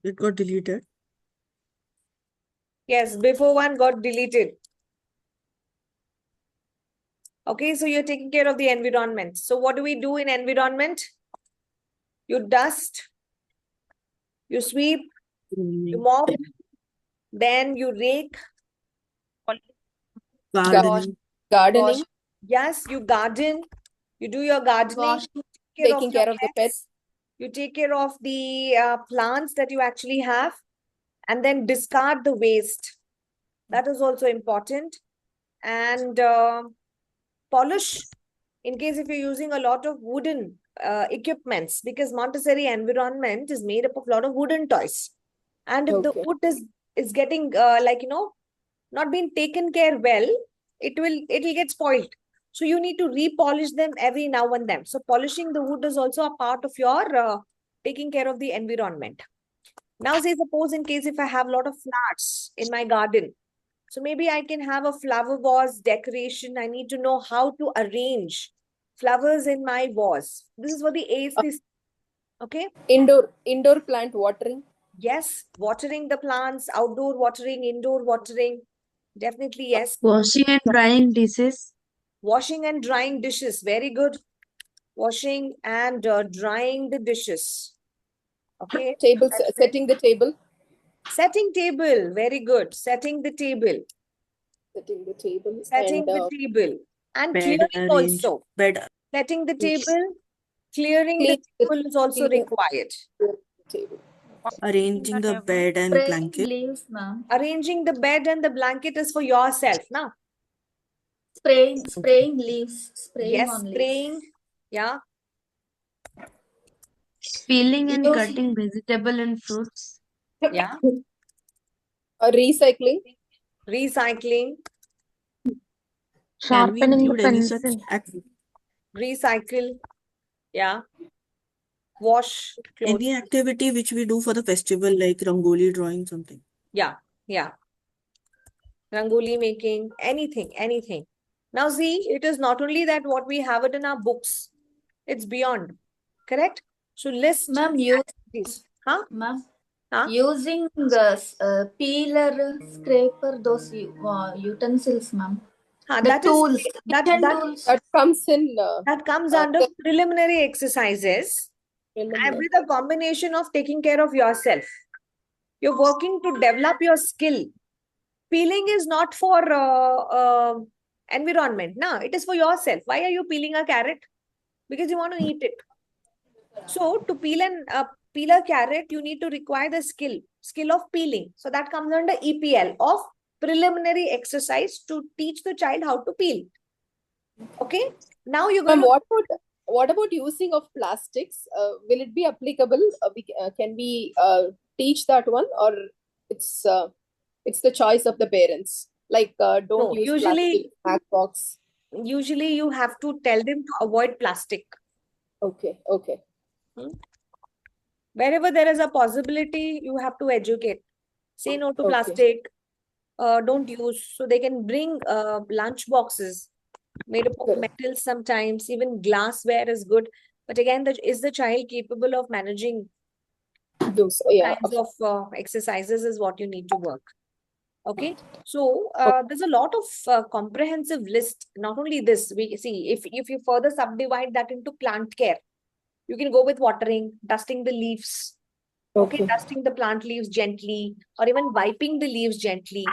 It got deleted. Yes, before one got deleted. Okay, so you're taking care of the environment. So what do we do in environment? You dust, you sweep, you mop, then you rake, Gardening. Gardening, yes, you garden, you do your gardening, Wash. you take care of taking your care of the pets. you take care of the plants that you actually have, and then discard the waste. That is also important. And polish, in case if you're using a lot of wooden equipments, because Montessori environment is made up of a lot of wooden toys. And if the Okay. wood is getting not being taken care well, it'll get spoiled. So you need to repolish them every now and then. So polishing the wood is also a part of your taking care of the environment. Now say suppose in case if I have a lot of flowers in my garden, so maybe I can have a flower vase decoration. I need to know how to arrange flowers in my vase. This is for the ASC. Okay. Indoor plant watering. Yes, watering the plants, outdoor watering, indoor watering. Definitely yes. Washing and drying dishes. Washing and drying dishes. Very good. Washing and drying the dishes. Okay. Table, setting the table. Setting table. Very good. Setting the table. Setting the table. Setting And the table. And Bed clearing arrange. also. Bed. Setting the Yes. table. Clearing the table is also cleaning required. the table. Arranging the bed and Spraying blanket. leaves, ma'am. Arranging the bed and the blanket is for yourself. Now, Spraying leaves. Spraying yes, on spraying. leaves. Yeah. Peeling and Using- cutting vegetable and fruits. Yeah. Recycling. Recycling. Can we Sharpening the include any pencil. such Recycle. Yeah. Wash clothes. any activity which we do for the festival, like rangoli drawing something? Yeah. Yeah. Rangoli making. Anything. Now see, it is not only that what we have it in our books. It's beyond. Correct? So list Ma'am, activities. Huh? ma'am, Huh? using peeler, scraper, those utensils, ma'am. Huh, The that is tools, that kitchen that tools. That comes in. that comes under preliminary exercises. And with a combination of taking care of yourself. You're working to develop your skill. Peeling is not for environment. No, it is for yourself. Why are you peeling a carrot? Because you want to eat it. So to peel a carrot, you need to require the skill of peeling. So that comes under EPL of preliminary exercise to teach the child how to peel. Okay. Now you're going Ma'am, to what about using of plastics? Will it be applicable? Can we teach that one, or it's the choice of the parents? Like don't No, use usually- plastic snack box. usually you have to tell them to avoid plastic. Okay. Wherever there is a possibility, you have to educate. Say no to Okay. plastic. Don't use. So they can bring lunch boxes made up of Correct. metal sometimes. Even glassware is good. But again, is the child capable of managing Those, yeah. kinds of exercises is what you need to work. Okay. So there's a lot of comprehensive list. Not only this, we see if you further subdivide that into plant care, you can go with watering, dusting the leaves. Okay, dusting the plant leaves gently, or even wiping the leaves gently.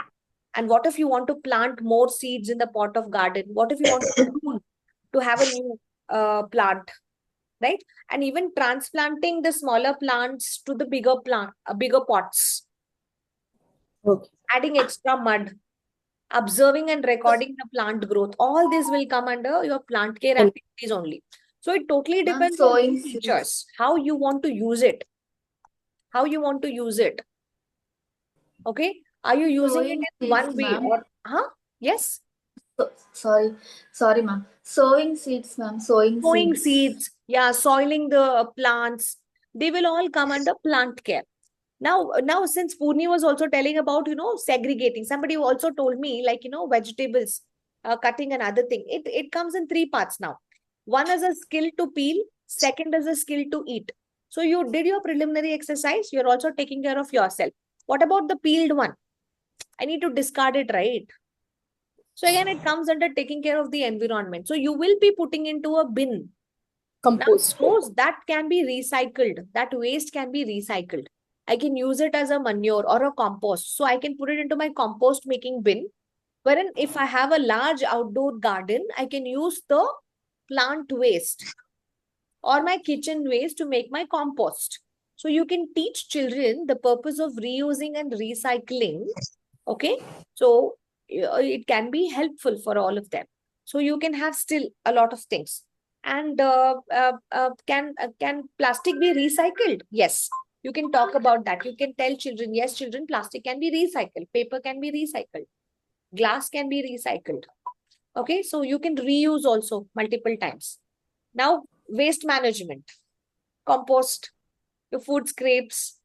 And what if you want to plant more seeds in the pot of garden? What if you want to have a new plant, right? And even transplanting the smaller plants to the bigger pots. Okay. Adding extra mud, observing and recording the plant growth. All this will come under your plant care activities only. So it totally Ma'am, depends on sowing the teachers, how you want to use it. Okay. Are you using Sowing it in seeds, one way ma'am. or yes? Sorry, ma'am. Sowing seeds, ma'am. Sowing seeds, yeah, soiling the plants. They will all come under plant care. Now since Purni was also telling about, segregating. Somebody also told me, like, vegetables, cutting another thing. It comes in 3 parts now. One is a skill to peel. Second is a skill to eat. So you did your preliminary exercise, you're also taking care of yourself. What about the peeled one? I need to discard it, right? So again, it comes under taking care of the environment. So you will be putting into a bin. Now, Compost. those that can be recycled, that waste can be recycled. I can use it as a manure or a compost. So I can put it into my compost making bin. Wherein if I have a large outdoor garden, I can use the plant waste or my kitchen waste to make my compost. So you can teach children the purpose of reusing and recycling. Okay. So it can be helpful for all of them. So you can have still a lot of things. And can plastic be recycled? Yes. You can talk about that. You can tell children, yes, children, plastic can be recycled. Paper can be recycled. Glass can be recycled. Okay. So you can reuse also multiple times. Now, waste management, compost, your food scraps,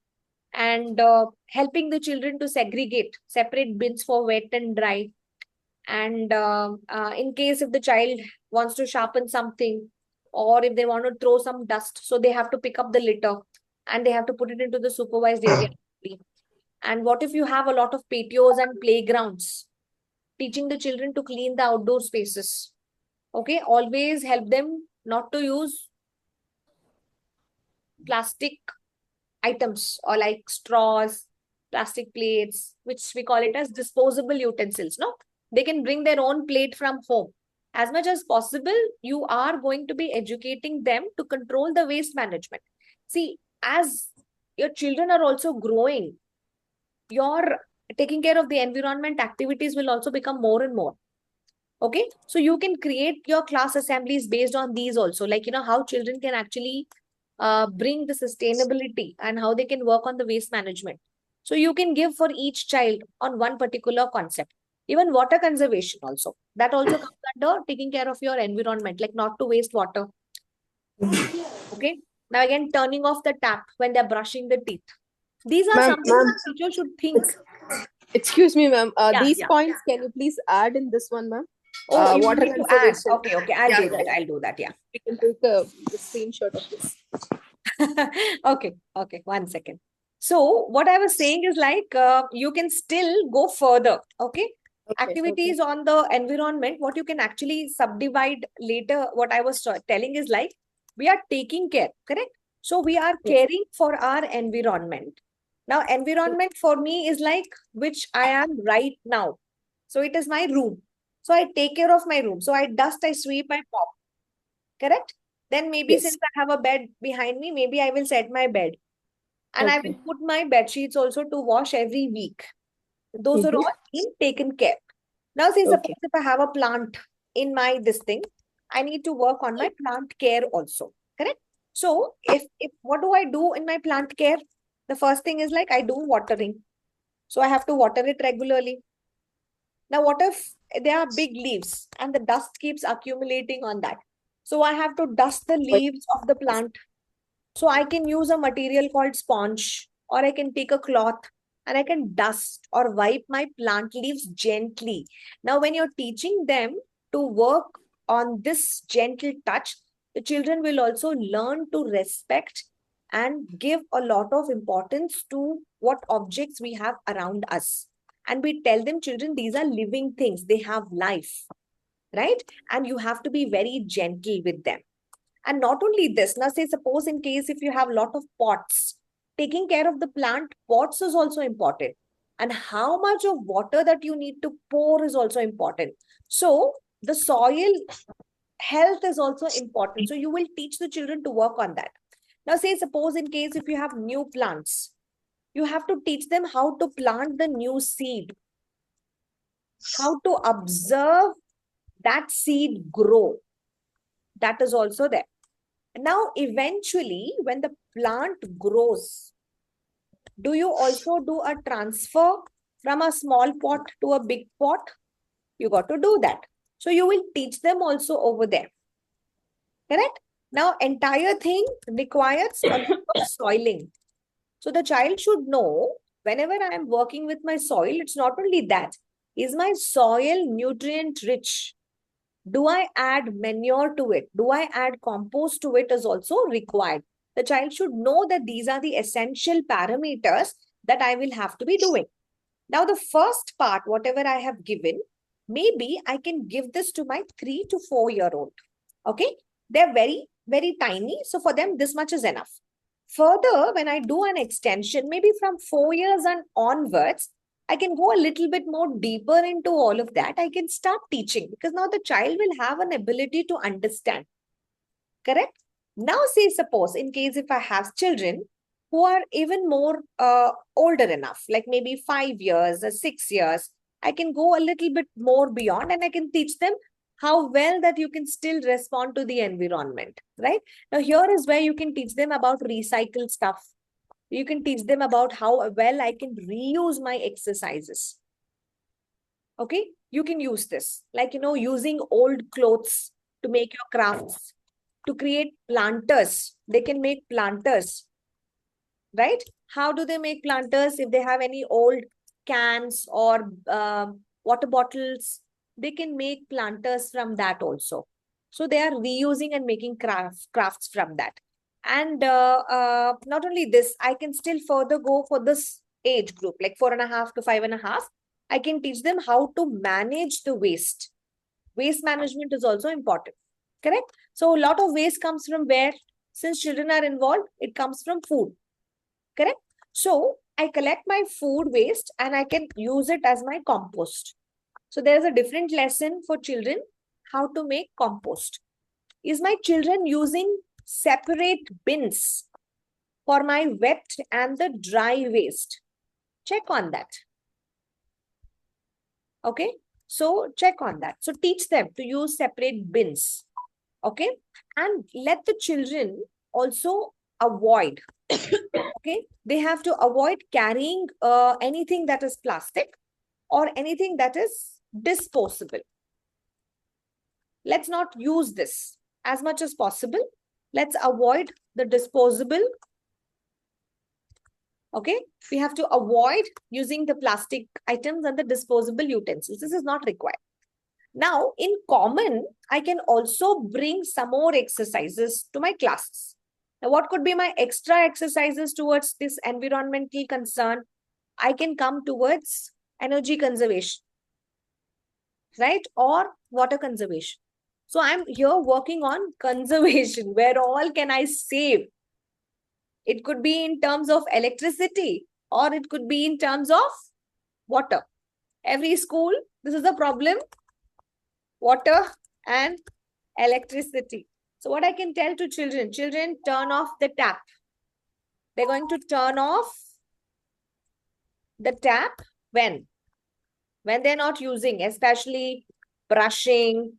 and helping the children to segregate, separate bins for wet and dry. And in case if the child wants to sharpen something, or if they want to throw some dust, so they have to pick up the litter and they have to put it into the supervised area. And what if you have a lot of patios and playgrounds? Teaching the children to clean the outdoor spaces. Okay, always help them not to use plastic items or like straws, plastic plates, which we call it as disposable utensils. No, they can bring their own plate from home. As much as possible, you are going to be educating them to control the waste management. See, as your children are also growing, your taking care of the environment activities will also become more and more. Okay, so you can create your class assemblies based on these also, like, how children can actually bring the sustainability and how they can work on the waste management. So you can give for each child on one particular concept. Even water conservation also. That also comes under taking care of your environment, like not to waste water. Okay. Now again, turning off the tap when they're brushing the teeth. These are Ma'am, something that teachers should think. Excuse me, ma'am. Yeah, These yeah. points, can you please add in this one, ma'am? Oh, you Water need to add. conservation. Okay, I'll Yeah, do that. yeah. I'll do that. Yeah. We can take the screenshot of this. Okay, 1 second. So what I was saying is like you can still go further. Okay. Activities on the environment, what you can actually subdivide later, what I was telling is like we are taking care, correct? So we are caring for our environment. Now, environment for me is like which I am right now. So it is my room. So I take care of my room. So I dust, I sweep, I mop. Correct? Then maybe Yes. since I have a bed behind me, maybe I will set my bed. And I will Okay. put my bed sheets also to wash every week. Those are all being taken care. Now, say suppose if I have a plant in my this thing, I need to work on my plant care also. Correct? So if what do I do in my plant care? The first thing is like I do watering. So I have to water it regularly. Now, what if there are big leaves and the dust keeps accumulating on that? So I have to dust the leaves of the plant. So I can use a material called sponge, or I can take a cloth and I can dust or wipe my plant leaves gently. Now, when you're teaching them to work on this gentle touch, the children will also learn to respect and give a lot of importance to what objects we have around us. And we tell them, children, these are living things, they have life, right? And you have to be very gentle with them. And not only this, now say suppose in case if you have a lot of pots, taking care of the plant pots is also important. And how much of water that you need to pour is also important. So the soil health is also important. So you will teach the children to work on that. Now say suppose in case if you have new plants, you have to teach them how to plant the new seed, how to observe that seed grow. That is also there. Now, eventually, when the plant grows, do you also do a transfer from a small pot to a big pot? You got to do that. So you will teach them also over there. Correct? Now, entire thing requires a lot of soiling. So the child should know whenever I am working with my soil, it's not only that. Is my soil nutrient rich? Do I add manure to it? Do I add compost to it is also required. The child should know that these are the essential parameters that I will have to be doing. Now, the first part, whatever I have given, maybe I can give this to my 3 to 4-year-old. Okay? They're very, very tiny. So for them, this much is enough. Further, when I do an extension, maybe from 4 years and onwards, I can go a little bit more deeper into all of that. I can start teaching because now the child will have an ability to understand. Correct? Now, say suppose in case if I have children who are even more older enough, like maybe 5 years or 6 years, I can go a little bit more beyond and I can teach them how well that you can still respond to the environment, right? Now, here is where you can teach them about recycled stuff. You can teach them about how well I can reuse my exercises. Okay, you can use this, like, using old clothes to make your crafts, to create planters. They can make planters, right? How do they make planters? If they have any old cans or water bottles, they can make planters from that also. So they are reusing and making crafts from that. And not only this, I can still further go for this age group, like 4.5 to 5.5. I can teach them how to manage the waste. Waste management is also important, correct? So a lot of waste comes from where? Since children are involved, it comes from food, correct? So I collect my food waste and I can use it as my compost. So there's a different lesson for children, how to make compost. Is my children using separate bins for my wet and the dry waste? Check on that. Okay, so check on that. So teach them to use separate bins. Okay, and let the children also avoid. Okay, they have to avoid carrying anything that is plastic or anything that is disposable. Let's not use this as much as possible. Let's avoid the disposable. Okay, we have to avoid using the plastic items and the disposable utensils. This is not required. Now, in common, I can also bring some more exercises to my classes. Now, what could be my extra exercises towards this environmental concern? I can come towards energy conservation, right? Or water conservation. So I'm here working on conservation. Where all can I save? It could be in terms of electricity or it could be in terms of water. Every school, this is a problem. Water and electricity. So what I can tell to children, turn off the tap. They're going to turn off the tap when they're not using, especially brushing,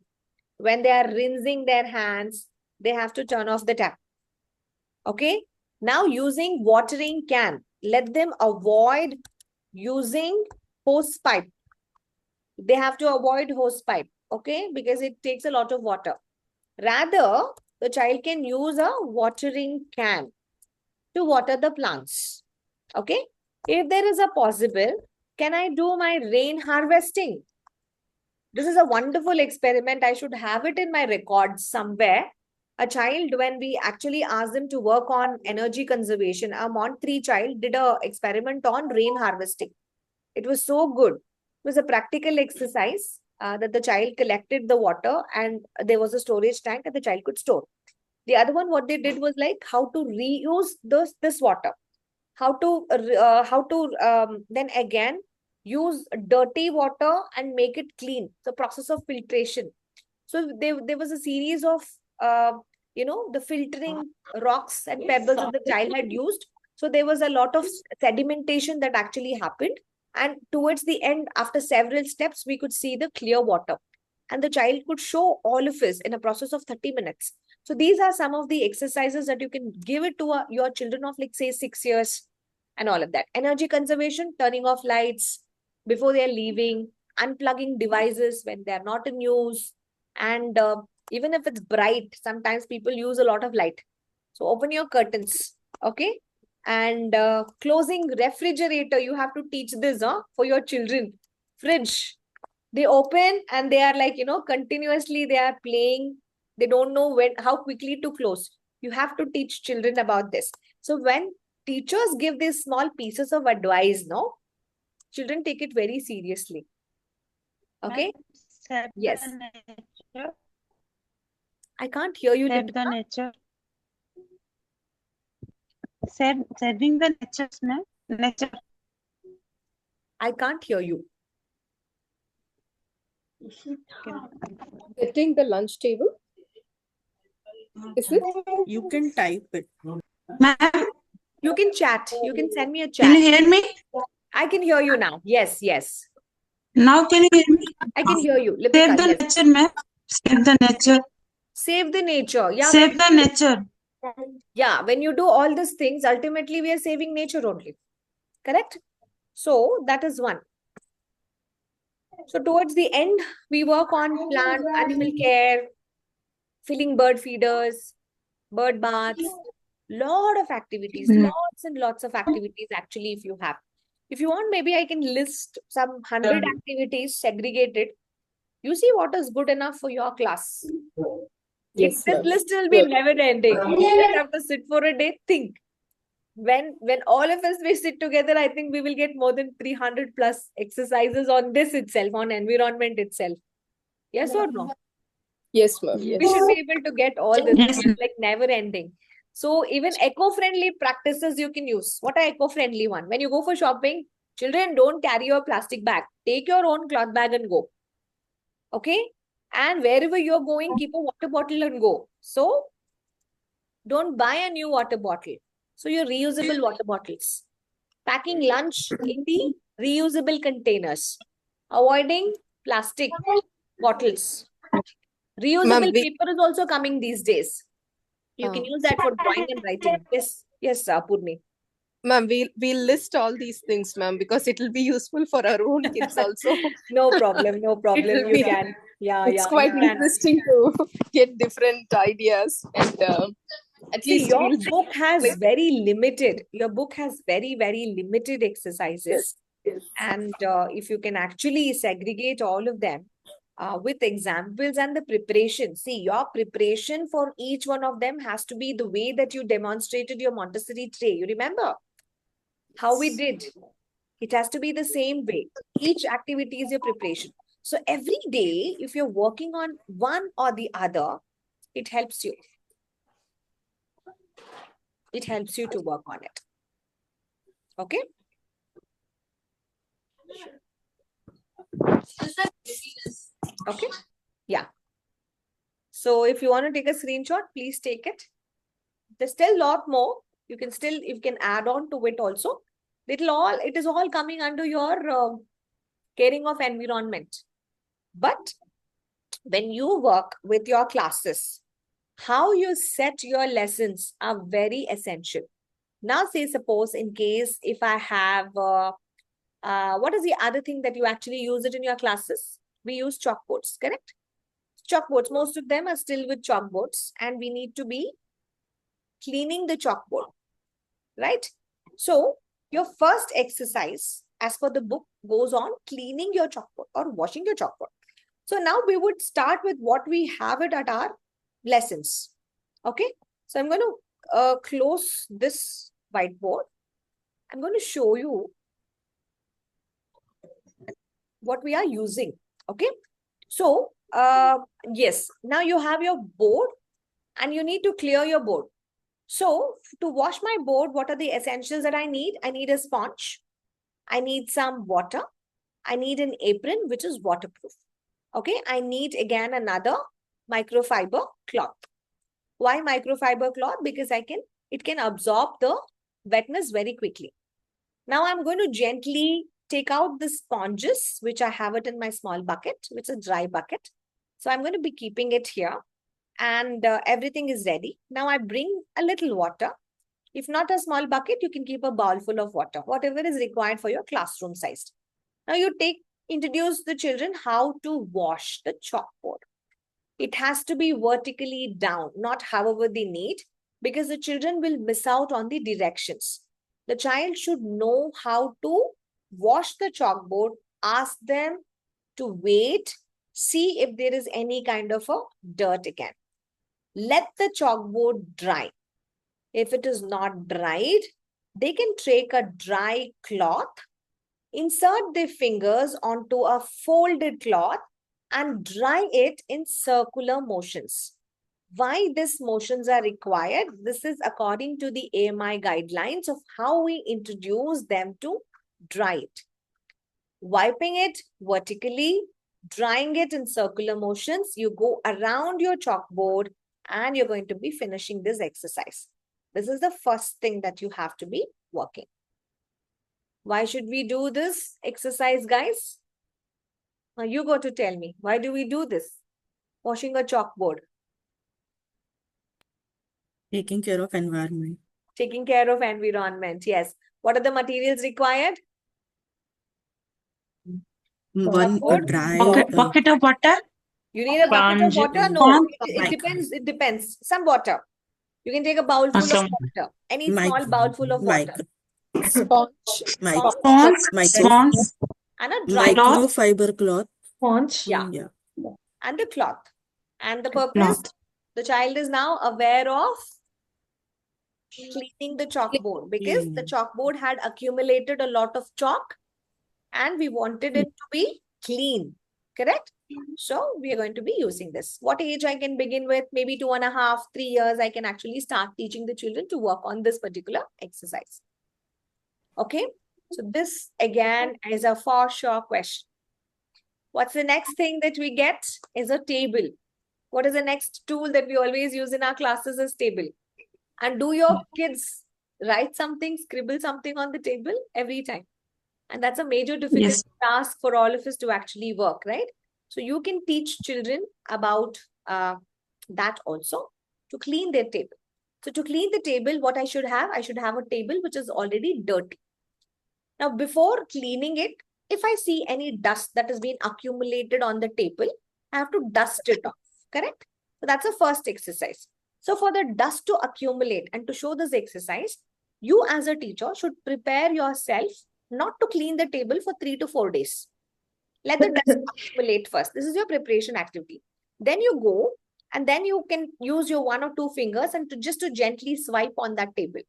when they are rinsing their hands, they have to turn off the tap. Okay. Now using watering can, let them avoid using hose pipe. They have to avoid hose pipe. Okay, because it takes a lot of water. Rather, the child can use a watering can to water the plants. Okay, if there is a possible, can I do my rain harvesting? This is a wonderful experiment. I should have it in my records somewhere. A child, when we actually asked them to work on energy conservation, a Mont 3 child did an experiment on rain harvesting. It was so good. It was a practical exercise. That the child collected the water and there was a storage tank and the child could store. The other one, what they did was like how to reuse this water, how to then again use dirty water and make it clean. The process of filtration. So there was a series of the filtering rocks and pebbles that the child had used. So there was a lot of sedimentation that actually happened. And towards the end, after several steps, we could see the clear water. And the child could show all of us in a process of 30 minutes. So these are some of the exercises that you can give it to your children of, like, say, 6 years and all of that. Energy conservation, turning off lights before they're leaving, unplugging devices when they're not in use. And even if it's bright, sometimes people use a lot of light. So open your curtains, okay? And closing refrigerator, you have to teach this for your children. Fridge, they open and they are like, continuously they are playing. They don't know how quickly to close. You have to teach children about this. So when teachers give these small pieces of advice, no, children take it very seriously. Okay? Save Yes. the nature. I can't hear you, Save the Deepika. nature. Saving the nature, ma'am. Nature. I can't hear you. Setting the lunch table. Is it? You can type it. Ma'am, You can chat. You can send me a can you chat. hear me? I can hear you now. Yes, yes. Now can you hear me? I can hear you. Save Lipika, the yes. nature, ma'am. Save the nature. Save the nature. Yeah, Save the nature. yeah. When you do all these things, ultimately we are saving nature only. Correct? So that is one. So towards the end, we work on plant, animal care, filling bird feeders, bird baths, lot of activities, lots and lots of activities actually if you have. If you want, maybe I can list some 100 activities segregated. You see what is good enough for your class. Yes, This ma'am. list will be never ending. You just have to sit for a day, think. When all of us we sit together, I think we will get more than 300 plus exercises on this itself, on environment itself. Yes or no? Yes, ma'am. We Yes. should be able to get all this. Yes, It's like never ending. So even eco-friendly practices you can use. What are eco-friendly one? When you go for shopping, children, don't carry your plastic bag. Take your own cloth bag and go. Okay? And wherever you're going, keep a water bottle and go. So don't buy a new water bottle. So your reusable water bottles. Packing lunch in the reusable containers. Avoiding plastic bottles. Reusable we- paper is also coming these days. You can use that for drawing and writing. Yes, yes, Purni. Ma'am, we'll list all these things, ma'am, because it will be useful for our own kids also. No problem, no problem. will You be- can. Yeah, It's yeah. quite You can. interesting to get different ideas, and at See, least your we'll book has very limited. Your book has very, very limited exercises. Yes. And if you can actually segregate all of them with examples and the preparation. See, your preparation for each one of them has to be the way that you demonstrated your Montessori tray. You remember how we did? It has to be the same way. Each activity is your preparation. So every day, if you're working on one or the other, it helps you. It helps you to work on it. Okay? Okay? Yeah. So if you want to take a screenshot, please take it. There's still a lot more. You can add on to it also. It is all coming under your caring of environment. But when you work with your classes, how you set your lessons are very essential. Now, say suppose in case if I have, what is the other thing that you actually use it in your classes? We use chalkboards, correct? Chalkboards, most of them are still with chalkboards and we need to be cleaning the chalkboard, right? So your first exercise as per the book goes on cleaning your chalkboard or washing your chalkboard. So now we would start with what we have it at our lessons. Okay. So I'm going to close this whiteboard. I'm going to show you what we are using. Okay. So yes, now you have your board and you need to clear your board. So to wash my board, what are the essentials that I need? I need a sponge. I need some water. I need an apron, which is waterproof. Okay. I need again another microfiber cloth. Why microfiber cloth? Because it can absorb the wetness very quickly. Now I'm going to gently take out the sponges, which I have it in my small bucket, which is a dry bucket. So I'm going to be keeping it here and everything is ready. Now I bring a little water. If not a small bucket, you can keep a bowl full of water, whatever is required for your classroom size. Now you introduce the children how to wash the chalkboard. It has to be vertically down, not however they need, because the children will miss out on the directions. The child should know how to wash the chalkboard, ask them to wait, see if there is any kind of a dirt again. let the chalkboard dry. If it is not dried, they can take a dry cloth, insert their fingers onto a folded cloth and dry it in circular motions. Why these motions are required? This is according to the AMI guidelines of how we introduce them to dry it. Wiping it vertically, drying it in circular motions, you go around your chalkboard and you're going to be finishing this exercise. This is the first thing that you have to be working. Why should we do this exercise, guys? Now you got to tell me, why do we do this? Washing a chalkboard. Taking care of environment. Taking care of environment, yes. What are the materials required? One Chalkboard? dry Bucket of water. You need a bucket of Sponge. water? No, Sponge. it depends. It depends. Some water. You can take a bowl full of Some. water. Any mic small bowl full of water. Sponge. mic Sponge micro Sponge. and a dry Cloth. microfiber cloth. Sponge. Yeah. Yeah. And the cloth. And the purpose, Cloth. the child is now aware of cleaning the chalkboard because the Cleaning. chalkboard had accumulated a lot of chalk and we wanted it to be clean. Correct? So we are going to be using this. What age I can begin with? Maybe 2.5, 3 years, I can actually start teaching the children to work on this particular exercise. Okay. So this again is a for sure question. What's the next thing that we get is a table. What is the next tool that we always use in our classes is table. And do your kids write something, scribble something on the table every time? And that's a major difficult Yes. task for all of us to actually work, right? So you can teach children about that also to clean their table. So to clean the table, what I should have a table which is already dirty. Now, before cleaning it, if I see any dust that has been accumulated on the table, I have to dust it off, correct? So that's the first exercise. So for the dust to accumulate and to show this exercise, you as a teacher should prepare yourself not to clean the table for 3 to 4 days. Let the dust accumulate first. This is your preparation activity. Then you go and then you can use your 1 or 2 fingers and just to gently swipe on that table.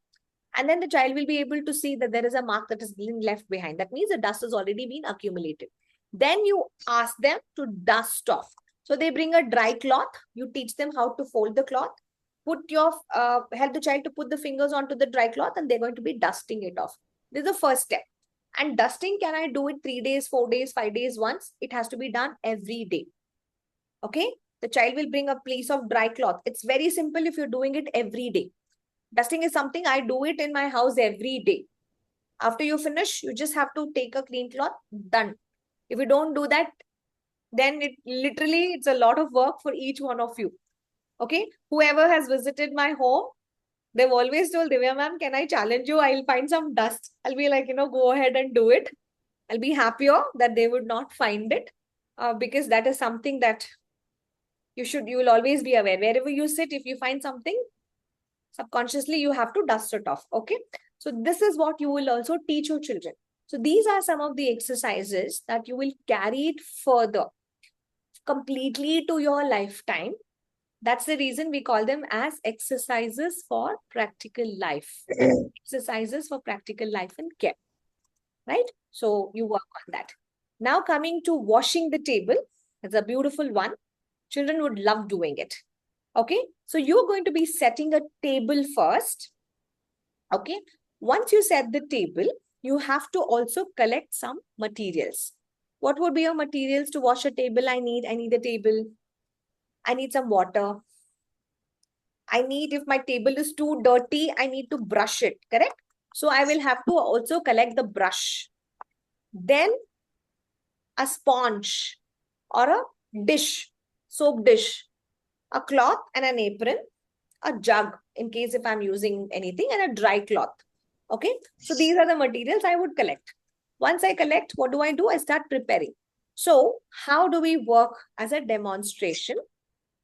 And then the child will be able to see that there is a mark that has been left behind. That means the dust has already been accumulated. Then you ask them to dust off. So they bring a dry cloth. You teach them how to fold the cloth. Help the child to put the fingers onto the dry cloth and they're going to be dusting it off. This is the first step. And dusting, can I do it 3 days, 4 days, 5 days once? It has to be done every day. Okay? The child will bring a piece of dry cloth. It's very simple if you're doing it every day. Dusting is something I do it in my house every day. After you finish, you just have to take a clean cloth, done. If you don't do that, then it's a lot of work for each one of you. Okay? Whoever has visited my home, they've always told, Divya ma'am, can I challenge you? I'll find some dust. I'll be like, go ahead and do it. I'll be happier that they would not find it because that is something that you will always be aware. Wherever you sit, if you find something, subconsciously you have to dust it off. Okay. So this is what you will also teach your children. So these are some of the exercises that you will carry it further completely to your lifetime. That's the reason we call them as exercises for practical life. Exercises for practical life and care. Right? So you work on that. Now coming to washing the table. It's a beautiful one. Children would love doing it. Okay. So you're going to be setting a table first. Okay. Once you set the table, you have to also collect some materials. What would be your materials to wash a table? I need a table. I need some water. If my table is too dirty, I need to brush it, correct? So I will have to also collect the brush. Then a sponge or a dish, soap dish, a cloth and an apron, a jug in case if I'm using anything, and a dry cloth. Okay. So these are the materials I would collect. Once I collect, what do? I start preparing. So how do we work as a demonstration?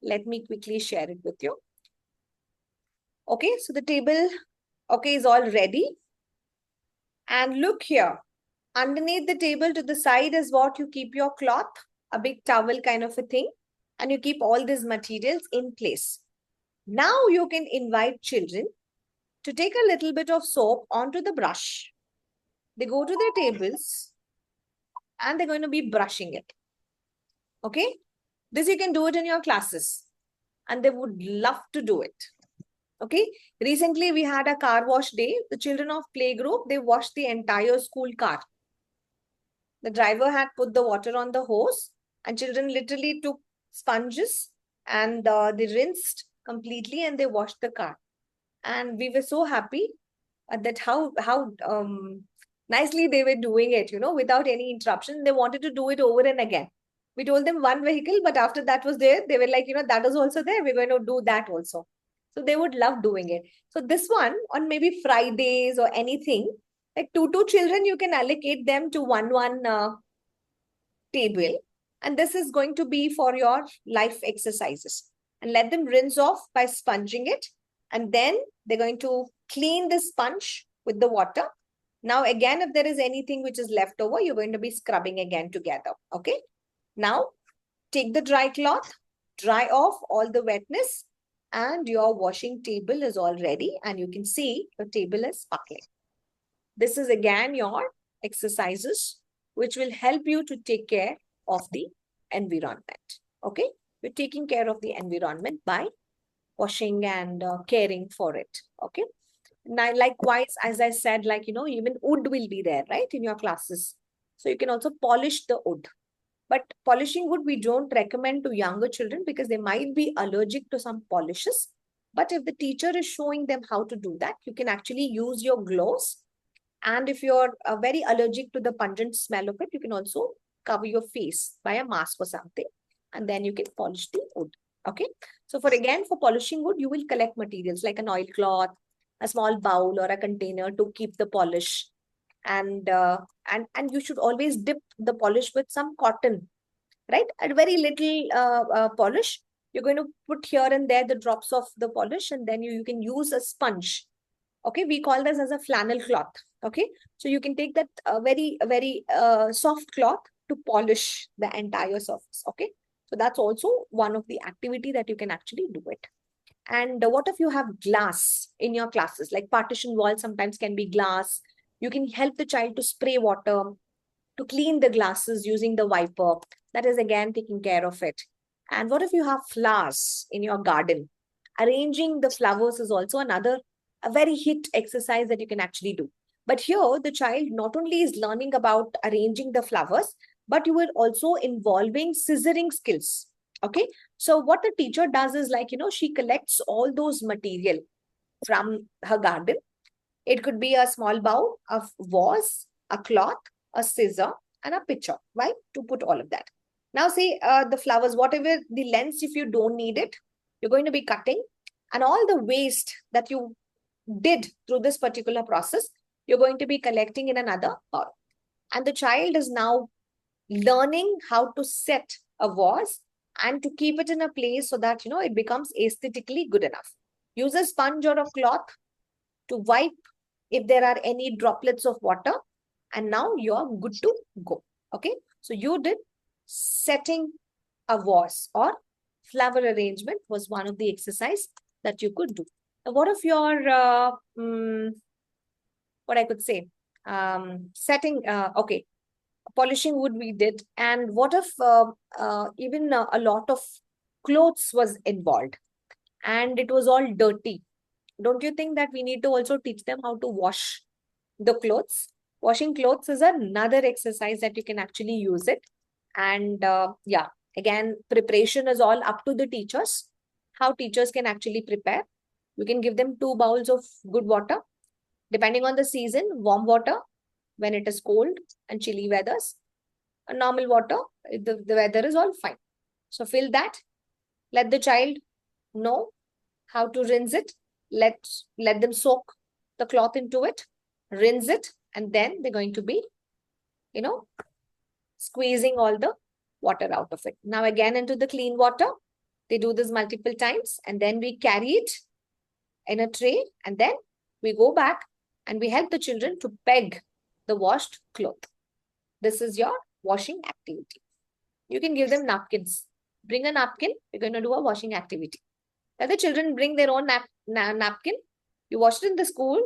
Let me quickly share it with you. Okay, so the table, is all ready. And look here, underneath the table to the side is what you keep your cloth, a big towel kind of a thing. And you keep all these materials in place. Now you can invite children to take a little bit of soap onto the brush. They go to their tables and they're going to be brushing it. Okay? This you can do it in your classes and they would love to do it. Okay? Recently we had a car wash day. The children of playgroup, they washed the entire school car. The driver had put the water on the hose and children literally took sponges and they rinsed completely and they washed the car. And we were so happy that how nicely they were doing it, you know, without any interruption. They wanted to do it over and again. We told them one vehicle, but after that was there, they were like, you know, that is also there. We're going to do that also. So they would love doing it. So this one on maybe Fridays or anything, like two children, you can allocate them to one table. And this is going to be for your life exercises. And let them rinse off by sponging it. And then they're going to clean the sponge with the water. Now, again, if there is anything which is left over, you're going to be scrubbing again together. Okay. Now, take the dry cloth, dry off all the wetness, and your washing table is all ready. And you can see your table is sparkling. This is again your exercises, which will help you to take care of the environment. Okay. You're taking care of the environment by washing and caring for it. Okay. Now, likewise, as I said, like, you know, even wood will be there, right, in your classes. So you can also polish the wood. But polishing wood, we don't recommend to younger children because they might be allergic to some polishes. But if the teacher is showing them how to do that, you can actually use your gloves. And if you're very allergic to the pungent smell of it, you can also cover your face by a mask or something. And then you can polish the wood. Okay. So for polishing wood, you will collect materials like an oilcloth, a small bowl or a container to keep the polish. And you should always dip the polish with some cotton, right? A very little polish. You're going to put here and there the drops of the polish, and then you can use a sponge. Okay, we call this as a flannel cloth. Okay, so you can take that very soft cloth to polish the entire surface. Okay, so that's also one of the activity that you can actually do it. And what if you have glass in your classes? Like partition walls sometimes can be glass. You can help the child to spray water, to clean the glasses using the wiper. That is again taking care of it. And what if you have flowers in your garden? Arranging the flowers is also a very hit exercise that you can actually do. But here the child not only is learning about arranging the flowers, but you are also involving scissoring skills. Okay. So what the teacher does is, like, you know, she collects all those material from her garden. It could be a small bowl, a vase, a cloth, a scissor, and a pitcher, right? To put all of that. Now say the flowers, whatever the lengths, if you don't need it, you're going to be cutting, and all the waste that you did through this particular process, you're going to be collecting in another bowl. And the child is now learning how to set a vase and to keep it in a place so that, you know, it becomes aesthetically good enough. Use a sponge or a cloth to wipe if there are any droplets of water, and now you're good to go. Okay, so you did setting a vase or flower arrangement was one of the exercise that you could do. Now, what if your what I could say, setting, okay, polishing wood we did. And what if even a lot of clothes was involved and it was all dirty? Don't you think that we need to also teach them how to wash the clothes? Washing clothes is another exercise that you can actually use it. And yeah, again, preparation is all up to the teachers. How teachers can actually prepare. You can give them 2 bowls of good water. Depending on the season, warm water when it is cold and chilly weathers. A normal water, the weather is all fine. So fill that. Let the child know how to rinse it. Let them soak the cloth into it, rinse it, and then they're going to be, you know, squeezing all the water out of it. Now again into the clean water. They do this multiple times, and then we carry it in a tray, and then we go back and we help the children to peg the washed cloth. This is your washing activity. You can give them napkins. Bring a napkin. We're going to do a washing activity. Let the children bring their own napkin. You wash it in the school,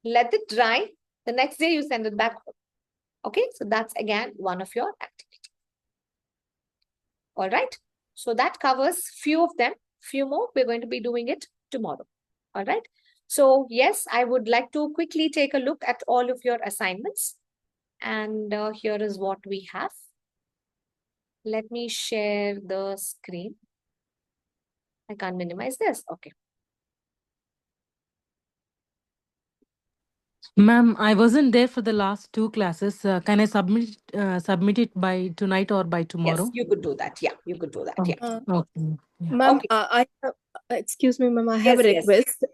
let it dry. The next day you send it back home. Okay, so that's again one of your activities. All right, so that covers few of them. Few more, we're going to be doing it tomorrow. All right, so yes, I would like to quickly take a look at all of your assignments. And here is what we have. Let me share the screen. I can't minimize this. Okay. Ma'am, I wasn't there for the last two classes. Can I submit it by tonight or by tomorrow? Yes, you could do that. Yeah, you could do that. Yeah. Okay. Yeah. Ma'am, Okay. I have, excuse me, ma'am, I have a Yes, yes. request.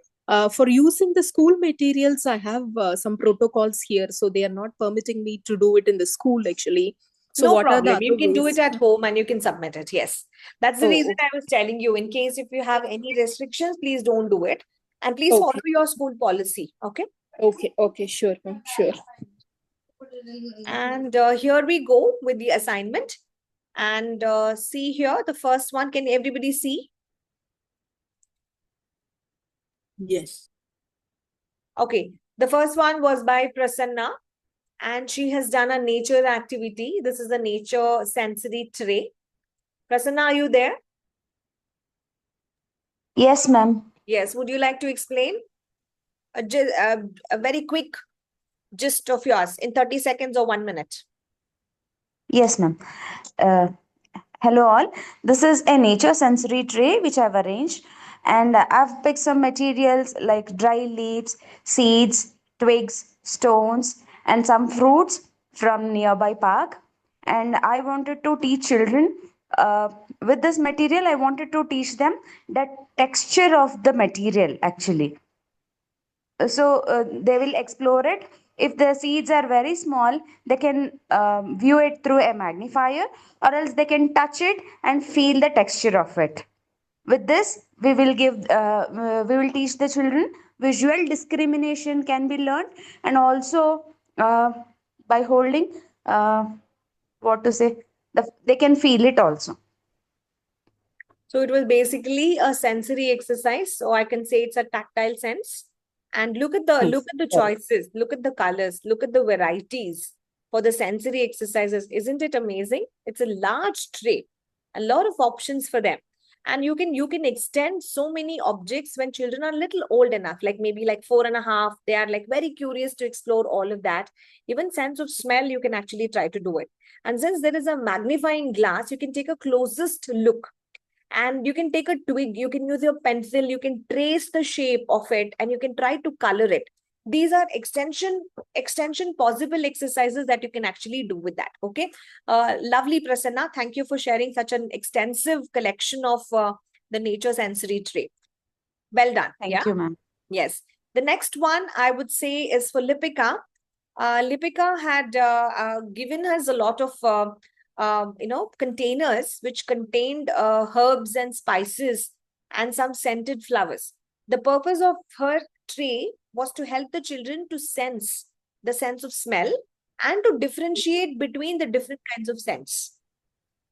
For using the school materials, I have some protocols here, so they are not permitting me to do it in the school actually. So No what are the problem. You other can do ways? it at home and you can submit it. Yes. That's the Oh, reason okay. I was telling you. In case if you have any restrictions, please don't do it. And please Okay. follow your school policy. Okay. Okay, sure, ma'am, sure. And here we go with the assignment. And see here, the first one. Can everybody see? Yes. Okay. The first one was by Prasanna. And she has done a nature activity. This is a nature sensory tray. Prasanna, are you there? Yes, ma'am. Yes. Would you like to explain a very quick gist of yours in 30 seconds or 1 minute? Yes, ma'am. Uh, hello, all. This is a nature sensory tray which I've arranged, and I've picked some materials like dry leaves, seeds, twigs, stones, and some fruits from nearby park. And I wanted to teach children with this material. I wanted to teach them the texture of the material actually. So they will explore it. If the seeds are very small, they can view it through a magnifier, or else they can touch it and feel the texture of it. With this, we will teach the children visual discrimination can be learned, and also by holding what to say, they can feel it also. So it was basically a sensory exercise. So I can say it's a tactile sense. And look at the choices, look at the colors, look at the varieties for the sensory exercises. Isn't it amazing? It's a large tray, a lot of options for them. And you can extend so many objects when children are a little old enough, like maybe like 4.5. They are like very curious to explore all of that. Even sense of smell, you can actually try to do it. And since there is a magnifying glass, you can take a closest look. And you can take a twig, you can use your pencil, you can trace the shape of it, and you can try to color it. These are extension possible exercises that you can actually do with that. Okay. Lovely, Prasanna. Thank you for sharing such an extensive collection of the nature sensory tray. Well done. Thank you, ma'am. Yes. The next one I would say is for Lipika. Lipika had given us a lot of containers which contained herbs and spices and some scented flowers. The purpose of her tray was to help the children to sense the sense of smell and to differentiate between the different kinds of scents.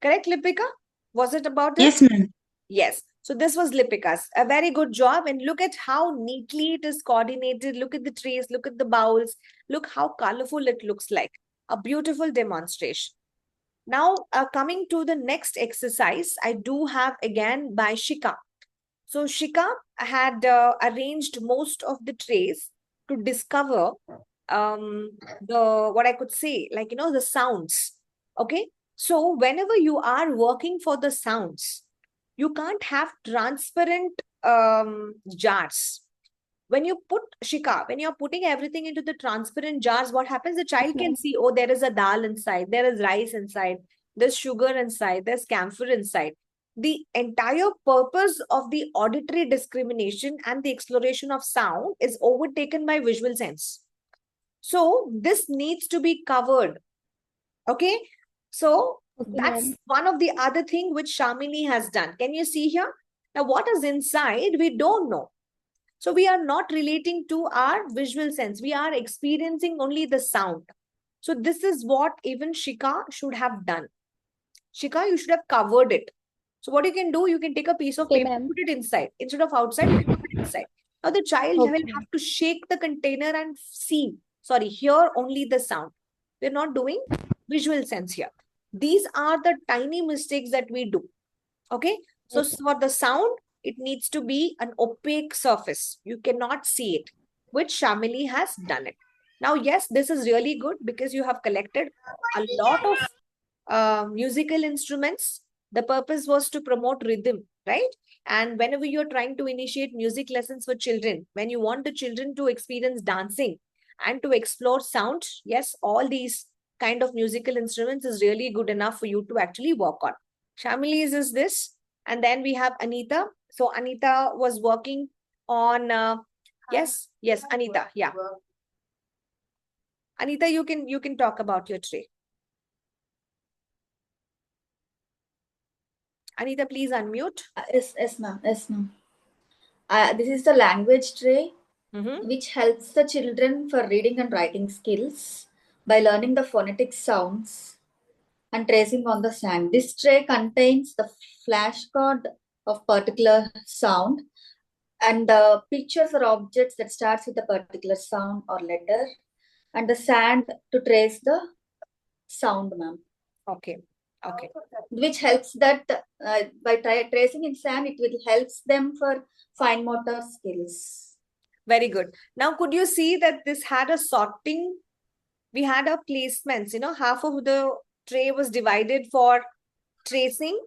Correct, Lipika? Was it about it? Yes, ma'am. Yes. So this was Lipika's. A very good job. And look at how neatly it is coordinated. Look at the trays. Look at the bowls. Look how colorful it looks like. A beautiful demonstration. Now, coming to the next exercise, I do have again by Shika. So Shika had arranged most of the trays to discover what I could say, like, the sounds. Okay. So whenever you are working for the sounds, you can't have transparent jars. When you put Shika, when you're putting everything into the transparent jars, what happens? The child can see, oh, there is a dal inside, there is rice inside, there's sugar inside, there's camphor inside. The entire purpose of the auditory discrimination and the exploration of sound is overtaken by visual sense. So this needs to be covered. Okay. So that's one of the other thing which Shamini has done. Can you see here? Now, what is inside? We don't know. So we are not relating to our visual sense. We are experiencing only the sound. So this is what even Shika should have done. Shika, you should have covered it. So what you can do, you can take a piece of Okay, paper, ma'am. put it inside. Instead of outside, you can put it inside. Now the child will Okay. have to shake the container and hear only the sound. We're not doing visual sense here. These are the tiny mistakes that we do. Okay. So Okay. for the sound, it needs to be an opaque surface. You cannot see it, which Shamili has done it. Now, yes, this is really good because you have collected a lot of musical instruments. The purpose was to promote rhythm, right? And whenever you're trying to initiate music lessons for children, when you want the children to experience dancing and to explore sound, yes, all these kind of musical instruments is really good enough for you to actually work on. Shamili's is this. And then we have Anita. So Anita was working on, yes, Anita, yeah. Anita, you can talk about your tray. Anita, please unmute. Yes, ma'am. Yes, ma'am. This is the language tray, which helps the children for reading and writing skills by learning the phonetic sounds and tracing on the sand. This tray contains the flashcard of particular sound and pictures or objects that starts with a particular sound or letter, and the sand to trace the sound, ma'am. Okay. Okay. Which helps that by tracing in sand, it will helps them for fine motor skills. Very good. Now, could you see that this had a sorting? We had our placements, half of the tray was divided for tracing.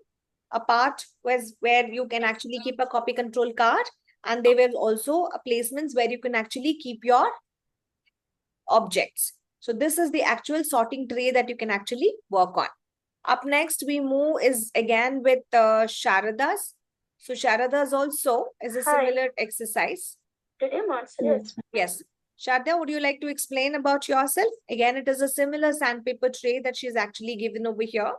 A part was where you can actually keep a copy control card, and there were also placements where you can actually keep your objects. So this is the actual sorting tray that you can actually work on. Up next, we move is again with Sharada's. So Sharada's also is a similar exercise. Did you answer it? Yes. Sharda, would you like to explain about yourself? Again, it is a similar sandpaper tray that she's actually given over here.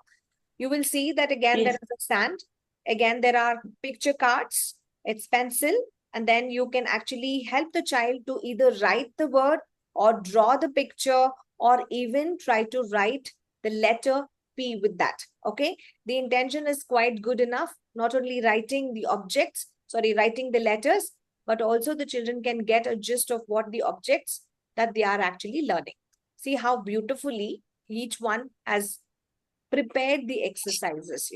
You will see that again, there is a sand. Again, there are picture cards. It's pencil. And then you can actually help the child to either write the word or draw the picture or even try to write the letter P with that. Okay. The intention is quite good enough. Not only writing the objects, writing the letters, but also the children can get a gist of what the objects that they are actually learning. See how beautifully each one has prepared the exercises,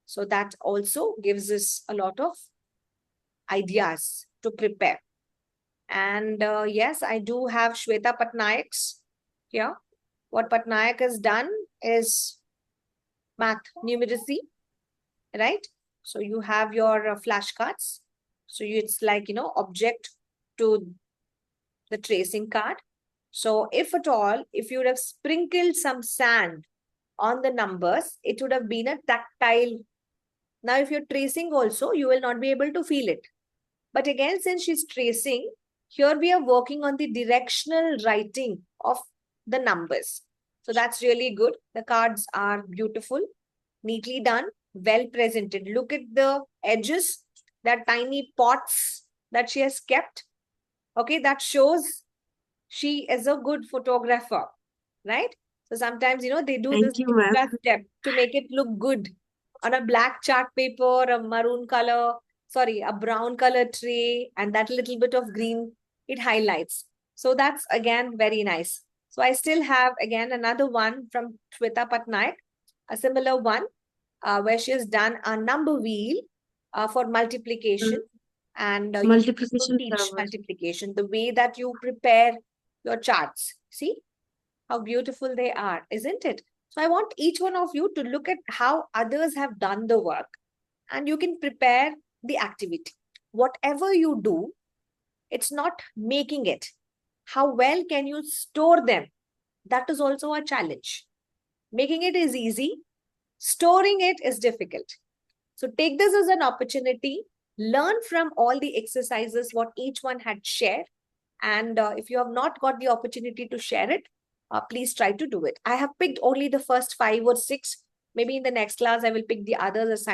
So that also gives us a lot of ideas to prepare. And yes, I do have Shweta Patnaik's here. What Patnaik has done is math numeracy, right? So you have your flashcards. So it's like, object to the tracing card. So if at all, if you would have sprinkled some sand on the numbers, it would have been a tactile. Now, if you're tracing also, you will not be able to feel it. But again, since she's tracing, here we are working on the directional writing of the numbers. So that's really good. The cards are beautiful, neatly done, well presented. Look at the edges, that tiny pots that she has kept. Okay, that shows she is a good photographer, right? So sometimes, they do this extra step to make it look good on a black chart paper, a maroon color, a brown color tray, and that little bit of green, it highlights. So that's again very nice. So I still have again another one from Shweta Patnaik, a similar one where she has done a number wheel for multiplication. And multiplication, multiplication, the way that you prepare your charts. See how beautiful they are, isn't it? So I want each one of you to look at how others have done the work and you can prepare the activity. Whatever you do, it's not making it. How well can you store them? That is also a challenge. Making it is easy. Storing it is difficult. So take this as an opportunity. Learn from all the exercises, what each one had shared. And if you have not got the opportunity to share it, please try to do it. I have picked only the first 5 or 6. Maybe in the next class, I will pick the others assigned.